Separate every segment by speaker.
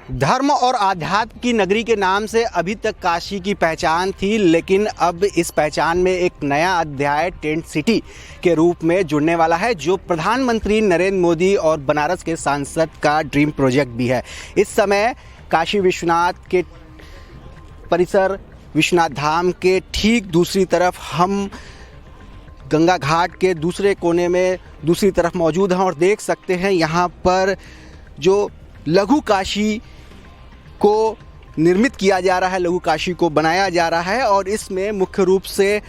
Speaker 1: धर्म और आध्यात्म की नगरी के नाम से अभी तक काशी की पहचान थी, लेकिन अब इस पहचान में एक नया अध्याय टेंट सिटी के रूप में जुड़ने वाला है, जो प्रधानमंत्री नरेंद्र मोदी और बनारस के सांसद का ड्रीम प्रोजेक्ट भी है। इस समय काशी विश्वनाथ के परिसर, विश्वनाथ धाम के ठीक दूसरी तरफ हम गंगा घाट के दूसरे कोने में दूसरी तरफ मौजूद हैं और देख सकते हैं यहाँ पर जो लघु काशी को निर्मित किया जा रहा है, लघु काशी को बनाया जा रहा है और इसमें मुख्य रूप से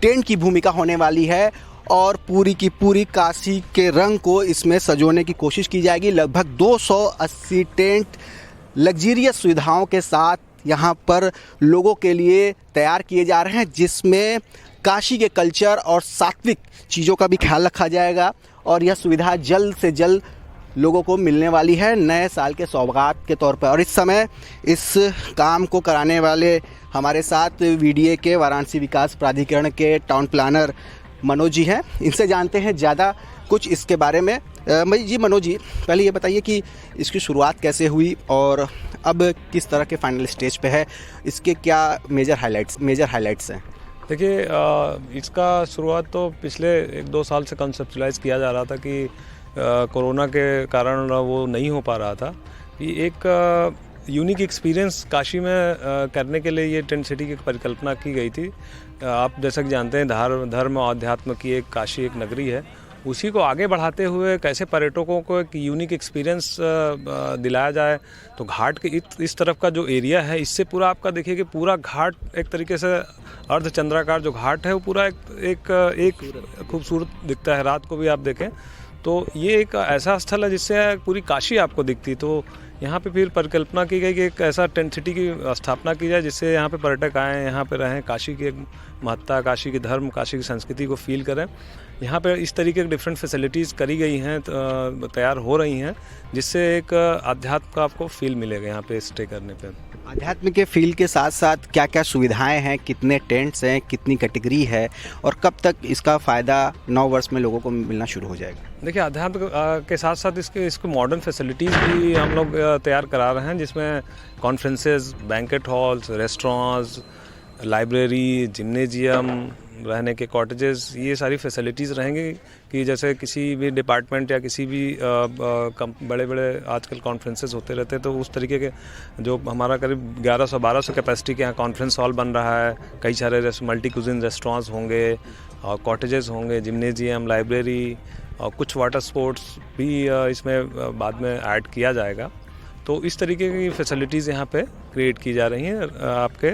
Speaker 1: टेंट की भूमिका होने वाली है और पूरी की पूरी काशी के रंग को इसमें सजोने की कोशिश की जाएगी। लगभग 280 टेंट लग्जरियस सुविधाओं के साथ यहाँ पर लोगों के लिए तैयार किए जा रहे हैं, जिसमें काशी के कल्चर और सात्विक चीज़ों का भी ख्याल रखा जाएगा और यह सुविधा जल्द से जल्द लोगों को मिलने वाली है नए साल के सौगात के तौर पर। और इस समय इस काम को कराने वाले हमारे साथ वीडीए के वाराणसी विकास प्राधिकरण के टाउन प्लानर मनोज जी हैं। इनसे जानते हैं ज़्यादा कुछ इसके बारे में। मनोज जी, पहले ये बताइए कि इसकी शुरुआत कैसे हुई और अब किस तरह के फाइनल स्टेज पे है, इसके क्या मेजर हाइलाइट्स हैं?
Speaker 2: देखिए, इसका शुरुआत तो पिछले 1-2 साल से कंसेप्चुलाइज किया जा रहा था कि कोरोना के कारण वो नहीं हो पा रहा था। कि एक यूनिक एक्सपीरियंस काशी में करने के लिए ये टेंट सिटी की परिकल्पना की गई थी। आप जैसा कि जानते हैं, धर्म और अध्यात्म की एक काशी एक नगरी है, उसी को आगे बढ़ाते हुए कैसे पर्यटकों को एक यूनिक एक्सपीरियंस दिलाया जाए। तो घाट के इस तरफ का जो एरिया है, इससे पूरा आपका देखिए कि पूरा घाट एक तरीके से अर्धचंद्राकार जो घाट है वो पूरा एक खूबसूरत दिखता है। रात को भी आप देखें तो ये एक ऐसा स्थल है जिससे पूरी काशी आपको दिखती। तो यहाँ पे फिर परिकल्पना की गई कि एक ऐसा टेंट सिटी की स्थापना की जाए जिससे यहाँ पे पर्यटक आएँ, यहाँ पे रहें, काशी की एक महत्ता, काशी की धर्म, काशी की संस्कृति को फील करें। यहाँ पे इस तरीके की डिफरेंट फैसिलिटीज़ करी गई हैं, तैयार हो रही हैं, जिससे एक अध्यात्म का आपको फील मिलेगा यहाँ पे स्टे करने पे।
Speaker 1: अध्यात्म के फील के साथ साथ क्या क्या सुविधाएं हैं, कितने टेंट्स हैं, कितनी कैटेगरी है और कब तक इसका फ़ायदा 9 वर्ष में लोगों को मिलना शुरू हो जाएगा?
Speaker 2: देखिए, अध्यात्म के साथ साथ इसको मॉडर्न फैसिलिटीज़ भी हम लोग तैयार करा रहे हैं, जिसमें conferences, banquet halls, restaurants, library, gymnasium, रहने के कॉटेजेस, ये सारी फैसिलिटीज़ रहेंगी कि जैसे किसी भी डिपार्टमेंट या किसी भी बड़े बड़े आजकल कॉन्फ्रेंसेस होते रहते हैं, तो उस तरीके के जो हमारा करीब 1100-1200 कैपेसिटी के यहाँ कॉन्फ्रेंस हॉल बन रहा है। कई सारे मल्टी कुजिन रेस्टोरेंट्स होंगे और कॉटेजेस होंगे, जिम्नेजियम, लाइब्रेरी और कुछ वाटर स्पोर्ट्स भी इसमें बाद में ऐड किया जाएगा। तो इस तरीके की फैसिलिटीज़ यहाँ पे क्रिएट की जा रही हैं आपके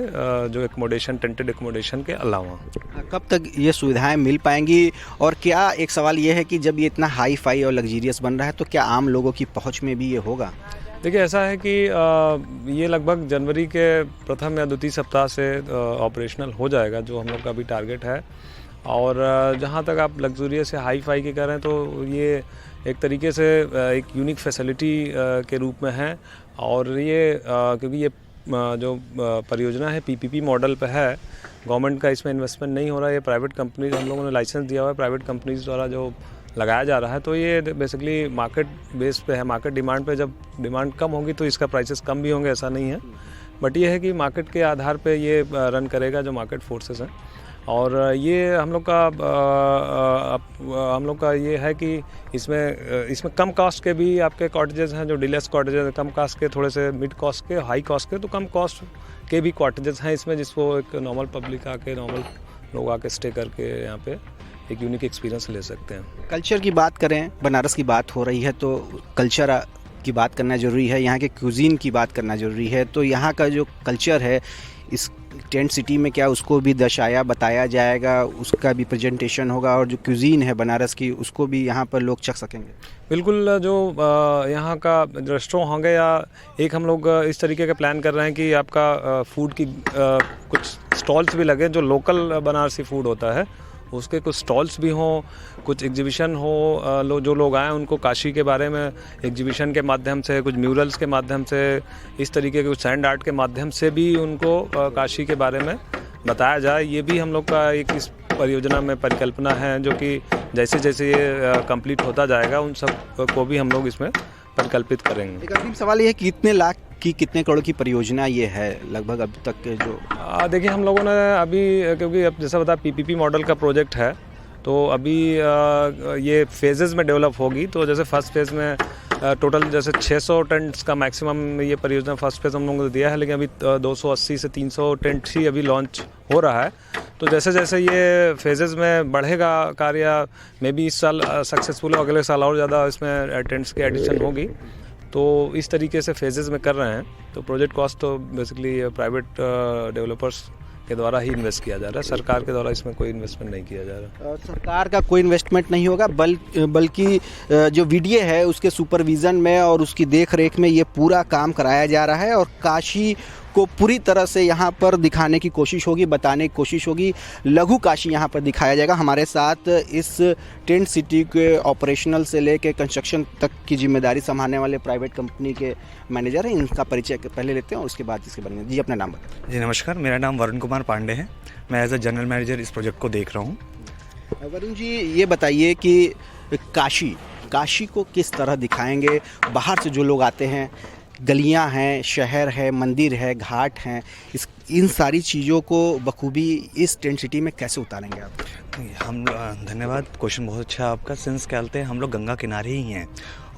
Speaker 2: जो एकोमोडेशन, टेंटेड एकोमोडेशन के अलावा।
Speaker 1: कब तक ये सुविधाएं मिल पाएंगी? और क्या एक सवाल ये है कि जब ये इतना हाई फाई और लग्जरियस बन रहा है तो क्या आम लोगों की पहुंच में भी ये होगा?
Speaker 2: देखिए, ऐसा है कि ये लगभग जनवरी के प्रथम या द्वितीय सप्ताह से ऑपरेशनल हो जाएगा, जो हम लोग का अभी टारगेट है। और जहाँ तक आप लग्जरियस या हाई फाई की करें तो ये एक तरीके से एक यूनिक फैसिलिटी के रूप में है। और ये क्योंकि ये जो परियोजना है पीपीपी मॉडल पे है, गवर्नमेंट का इसमें इन्वेस्टमेंट नहीं हो रहा है, ये प्राइवेट कंपनीज, हम लोगों ने लाइसेंस दिया हुआ है, प्राइवेट कंपनीज द्वारा जो लगाया जा रहा है। तो ये बेसिकली मार्केट बेस पे है, मार्केट डिमांड पे। जब डिमांड कम होगी तो इसका प्राइसेस कम भी होंगे, ऐसा नहीं है। बट ये है कि मार्केट के आधार पे ये रन करेगा, जो मार्केट फोर्सेस हैं। और ये हम लोग का ये है कि इसमें कम कास्ट के भी आपके कॉटेजेस हैं, जो डीलक्स कॉटेजेस हैं, कम कास्ट के, थोड़े से मिड कॉस्ट के, हाई कॉस्ट के, तो कम कॉस्ट के भी कॉटेजेस हैं इसमें, जिसको एक नॉर्मल पब्लिक आके, नॉर्मल लोग आके स्टे करके यहाँ पे एक यूनिक एक्सपीरियंस ले सकते हैं।
Speaker 1: कल्चर की बात करें, बनारस की बात हो रही है तो कल्चर की बात करना ज़रूरी है, यहाँ के क्यूजीन की बात करना ज़रूरी है। तो यहाँ का जो कल्चर है इस टेंट सिटी में, क्या उसको भी बताया जाएगा, उसका भी प्रेजेंटेशन होगा और जो क्यूजीन है बनारस की उसको भी यहाँ पर लोग चख सकेंगे?
Speaker 2: बिल्कुल, जो यहाँ का रेस्टोरेंट होंगे या एक हम लोग इस तरीके का प्लान कर रहे हैं कि आपका फूड की कुछ स्टॉल्स भी लगे, जो लोकल बनारसी फूड होता है उसके कुछ स्टॉल्स भी हों, कुछ एग्जीबिशन हो, जो लोग आएँ उनको काशी के बारे में एग्जीबिशन के माध्यम से, कुछ म्यूरल्स के माध्यम से, इस तरीके के कुछ सैंड आर्ट के माध्यम से भी उनको काशी के बारे में बताया जाए। ये भी हम लोग का एक इस परियोजना में परिकल्पना है, जो कि जैसे जैसे ये कंप्लीट होता जाएगा उन सब को भी हम लोग इसमें परिकल्पित करेंगे।
Speaker 1: एक अंतिम सवाल ये है कि कितने लाख की कितने करोड़ की परियोजना ये है लगभग अब तक के जो?
Speaker 2: देखिए, हम लोगों ने अभी, क्योंकि अब जैसा बता पीपीपी मॉडल का प्रोजेक्ट है, तो अभी ये फेजेज़ में डेवलप होगी। तो जैसे फर्स्ट फेज़ में टोटल जैसे 600 टेंट्स का मैक्सिमम ये परियोजना फर्स्ट फेज़ हम लोगों को दिया है, लेकिन अभी 280 से 300 टेंट्स ही अभी लॉन्च हो रहा है। तो जैसे जैसे ये फेजेज़ में बढ़ेगा कार्य, मे बी इस साल सक्सेसफुल हो, अगले साल और ज़्यादा इसमें टेंट्स की एडिशन होगी। तो इस तरीके से फेजेज़ में कर रहे हैं। तो प्रोजेक्ट कॉस्ट तो बेसिकली प्राइवेट डेवलपर्स के द्वारा ही इन्वेस्ट किया जा रहा है, सरकार के द्वारा इसमें कोई इन्वेस्टमेंट नहीं किया जा रहा।
Speaker 1: सरकार का कोई इन्वेस्टमेंट नहीं होगा, बल्कि जो वीडीए है उसके सुपरविज़न में और उसकी देख रेख में ये पूरा काम कराया जा रहा है और काशी को पूरी तरह से यहाँ पर दिखाने की कोशिश होगी, बताने की कोशिश होगी। लघु काशी यहाँ पर दिखाया जाएगा। हमारे साथ इस टेंट सिटी के ऑपरेशनल से लेकर कंस्ट्रक्शन तक की जिम्मेदारी संभालने वाले प्राइवेट कंपनी के मैनेजर हैं। इनका परिचय पहले लेते हैं और उसके बाद इसके बारे में। जी, अपना नाम बताएं।
Speaker 3: जी नमस्कार, मेरा नाम वरुण कुमार पांडे है। मैं एज ए जनरल मैनेजर इस प्रोजेक्ट को देख रहा हूँ।
Speaker 1: वरुण जी, ये बताइए कि काशी को किस तरह दिखाएंगे? बाहर से जो लोग आते हैं, गलियां हैं, शहर है, मंदिर है, घाट हैं, इन सारी चीज़ों को बखूबी इस टेंट सिटी में कैसे उतारेंगे आप?
Speaker 3: हम धन्यवाद, क्वेश्चन बहुत अच्छा आपका। सिंस क्या कहते हैं, हम लोग गंगा किनारे ही हैं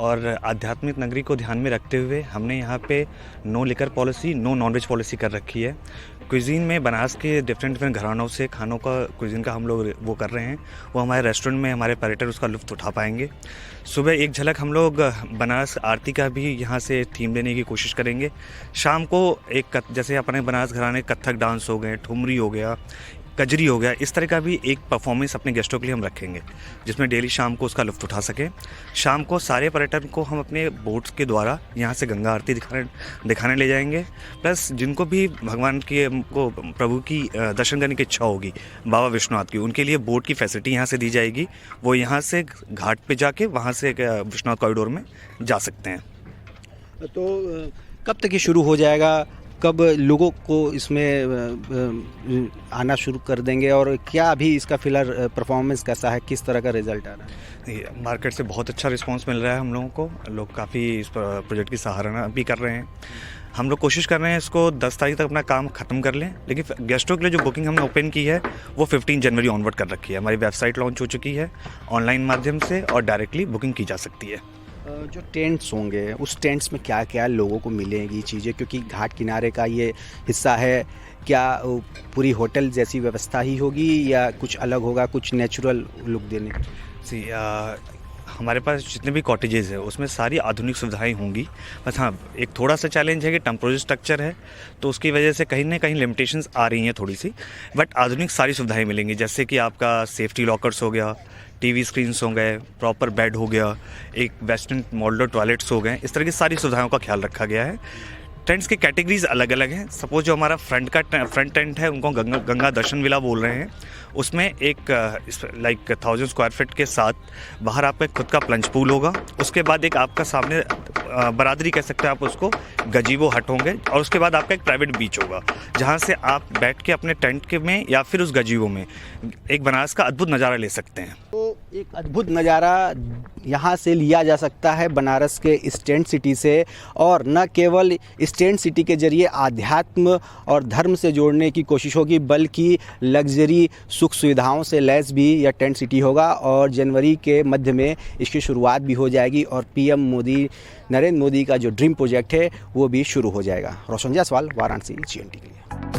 Speaker 3: और आध्यात्मिक नगरी को ध्यान में रखते हुए हमने यहाँ पे no liquor policy, no nonveg policy कर रखी है। क्विजीन में बनारस के डिफरेंट घरानों से खानों का क्विजीन का हम लोग वो कर रहे हैं। वो हमारे रेस्टोरेंट में हमारे पर्यटक उसका लुत्फ़ उठा पाएंगे। सुबह एक झलक हम लोग बनारस आरती का भी यहाँ से थीम देने की कोशिश करेंगे। शाम को एक जैसे अपने बनारस घराने कथक डांस हो गए, ठुमरी हो गया, कजरी हो गया, इस तरह का भी एक परफॉर्मेंस अपने गेस्टों के लिए हम रखेंगे जिसमें डेली शाम को उसका लुत्फ़ उठा सकें। शाम को सारे पर्यटन को हम अपने बोट्स के द्वारा यहाँ से गंगा आरती दिखाने ले जाएंगे। प्लस जिनको भी भगवान की को प्रभु की दर्शन करने की इच्छा होगी बाबा विश्वनाथ की, उनके लिए बोट की फैसिलिटी यहाँ से दी जाएगी। वो यहाँ से घाट पे जाके वहाँ से विश्वनाथ कॉरिडोर में जा सकते हैं।
Speaker 1: तो कब तक ये शुरू हो जाएगा? कब लोगों को इसमें आना शुरू कर देंगे और क्या अभी इसका फिलहाल परफॉर्मेंस कैसा है, किस तरह का रिजल्ट आ रहा है?
Speaker 3: मार्केट से बहुत अच्छा रिस्पांस मिल रहा है हम लोगों को। लोग काफ़ी इस प्रोजेक्ट की सराहना भी कर रहे हैं। हम लोग कोशिश कर रहे हैं इसको 10 तारीख तक अपना काम ख़त्म कर लें, लेकिन गेस्टों के लिए जो बुकिंग हमने ओपन की है वो 15 जनवरी ऑनवर्ड कर रखी है। हमारी वेबसाइट लॉन्च हो चुकी है ऑनलाइन माध्यम से और डायरेक्टली बुकिंग की जा सकती है।
Speaker 1: जो टेंट्स होंगे उस टेंट्स में क्या क्या लोगों को मिलेंगी चीज़ें, क्योंकि घाट किनारे का ये हिस्सा है, क्या पूरी होटल जैसी व्यवस्था ही होगी या कुछ अलग होगा, कुछ नेचुरल लुक देने की?
Speaker 3: हमारे पास जितने भी कॉटेजेस हैं उसमें सारी आधुनिक सुविधाएं होंगी। बस हाँ, एक थोड़ा सा चैलेंज है कि टेम्पोररी स्ट्रक्चर है, तो उसकी वजह से कहीं ना कहीं लिमिटेशंस आ रही हैं थोड़ी सी। बट आधुनिक सारी सुविधाएं मिलेंगी, जैसे कि आपका सेफ्टी लॉकर्स हो गया, टीवी स्क्रीन्स हो गए, प्रॉपर बेड हो गया, एक वेस्टर्न मॉडलर टॉयलेट्स हो गए। इस तरह की सारी सुविधाओं का ख्याल रखा गया है। टेंट्स की कैटेगरीज अलग अलग हैं। सपोज जो हमारा फ्रंट टेंट है उनको गंगा दर्शन विला बोल रहे हैं। उसमें एक लाइक 1000 स्क्वायर फीट के साथ बाहर आपका खुद का प्लंज पूल होगा। उसके बाद एक आपका सामने बरादरी कह सकते हैं आप उसको, गजीबो हट होंगे, और उसके बाद आपका एक प्राइवेट बीच होगा जहाँ से आप बैठ के अपने टेंट के में या फिर उस गजीबो में एक बनारस का अद्भुत नज़ारा ले सकते हैं।
Speaker 1: तो एक अद्भुत नज़ारा यहाँ से लिया जा सकता है बनारस के इस टेंट सिटी से, और न केवल इस टेंट सिटी के जरिए आध्यात्म और धर्म से जोड़ने की कोशिश होगी, बल्कि लग्जरी सुख सुविधाओं से लैस भी यह टेंट सिटी होगा। और जनवरी के मध्य में इसकी शुरुआत भी हो जाएगी और पीएम मोदी, नरेंद्र मोदी का जो ड्रीम प्रोजेक्ट है वो भी शुरू हो जाएगा। रोशन जायसवाल, वाराणसी, GNT के लिए।